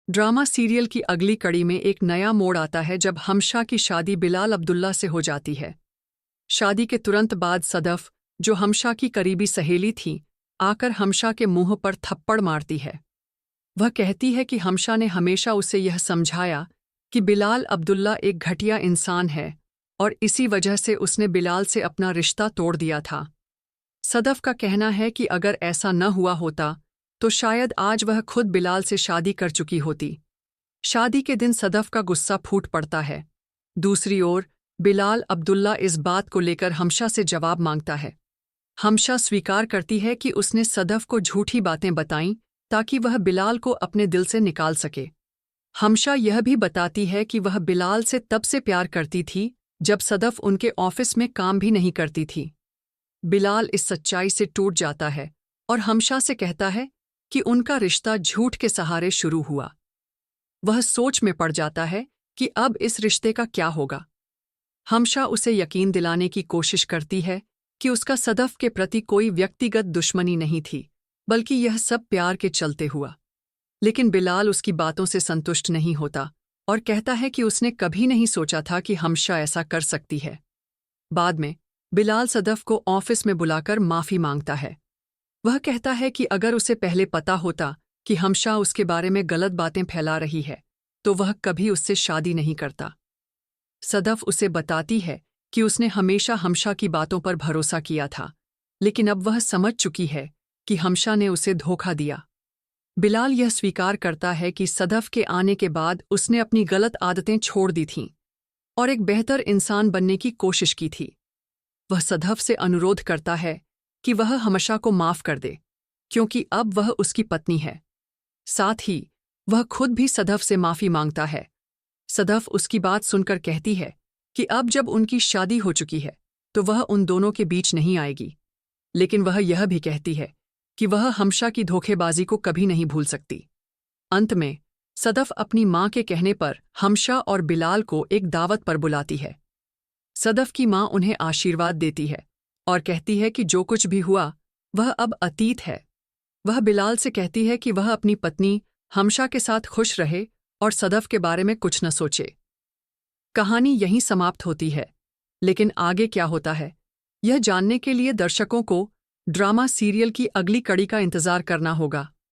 Drama serial की अगली कड़ी में एक नया मोड़ आता है जब हमशा की शादी बिलाल अब्दुल्ला से हो जाती है। शादी के तुरंत बाद सदफ, जो हमशा की करीबी सहेली थी, आकर हमशा के मुंह पर थप्पड़ मारती है। वह कहती है कि हमशा ने हमेशा उसे यह समझाया कि बिलाल अब्दुल्ला एक घटिया इंसान है और इसी वजह से उसने बिलाल से अपना रिश्ता तोड़ दिया था। सदफ का कहना है कि अगर ऐसा न हुआ होता तो शायद आज वह खुद बिलाल से शादी कर चुकी होती। शादी के दिन सदफ का गुस्सा फूट पड़ता है। दूसरी ओर बिलाल अब्दुल्ला इस बात को लेकर हमशा से जवाब मांगता है। हमशा स्वीकार करती है कि उसने सदफ को झूठी बातें बताईं ताकि वह बिलाल को अपने दिल से निकाल सके। हमशा यह भी बताती है कि वह बिलाल से तब से प्यार करती थी जब सदफ उनके ऑफिस में काम भी नहीं करती थी। बिलाल इस सच्चाई से टूट जाता है और हमशा से कहता है कि उनका रिश्ता झूठ के सहारे शुरू हुआ। वह सोच में पड़ जाता है कि अब इस रिश्ते का क्या होगा। हमशा उसे यकीन दिलाने की कोशिश करती है कि उसका सदफ के प्रति कोई व्यक्तिगत दुश्मनी नहीं थी, बल्कि यह सब प्यार के चलते हुआ। लेकिन बिलाल उसकी बातों से संतुष्ट नहीं होता और कहता है कि उसने कभी नहीं सोचा था कि हमशा ऐसा कर सकती है। बाद में बिलाल सदफ को ऑफिस में बुलाकर माफी मांगता है। वह कहता है कि अगर उसे पहले पता होता कि हमशा उसके बारे में गलत बातें फैला रही है तो वह कभी उससे शादी नहीं करता। सदफ उसे बताती है कि उसने हमेशा हमशा की बातों पर भरोसा किया था, लेकिन अब वह समझ चुकी है कि हमशा ने उसे धोखा दिया। बिलाल यह स्वीकार करता है कि सदफ के आने के बाद उसने अपनी गलत आदतें छोड़ दी थीं और एक बेहतर इंसान बनने की कोशिश की थी। वह सदफ से अनुरोध करता है कि वह हमशा को माफ कर दे, क्योंकि अब वह उसकी पत्नी है। साथ ही वह खुद भी सदफ से माफी मांगता है। सदफ उसकी बात सुनकर कहती है कि अब जब उनकी शादी हो चुकी है तो वह उन दोनों के बीच नहीं आएगी, लेकिन वह यह भी कहती है कि वह हमशा की धोखेबाजी को कभी नहीं भूल सकती। अंत में सदफ अपनी मां के कहने पर हमशा और बिलाल को एक दावत पर बुलाती है। सदफ की मां उन्हें आशीर्वाद देती है और कहती है कि जो कुछ भी हुआ वह अब अतीत है। वह बिलाल से कहती है कि वह अपनी पत्नी हमशा के साथ खुश रहे और सदफ के बारे में कुछ न सोचे। कहानी यहीं समाप्त होती है, लेकिन आगे क्या होता है यह जानने के लिए दर्शकों को ड्रामा सीरियल की अगली कड़ी का इंतजार करना होगा।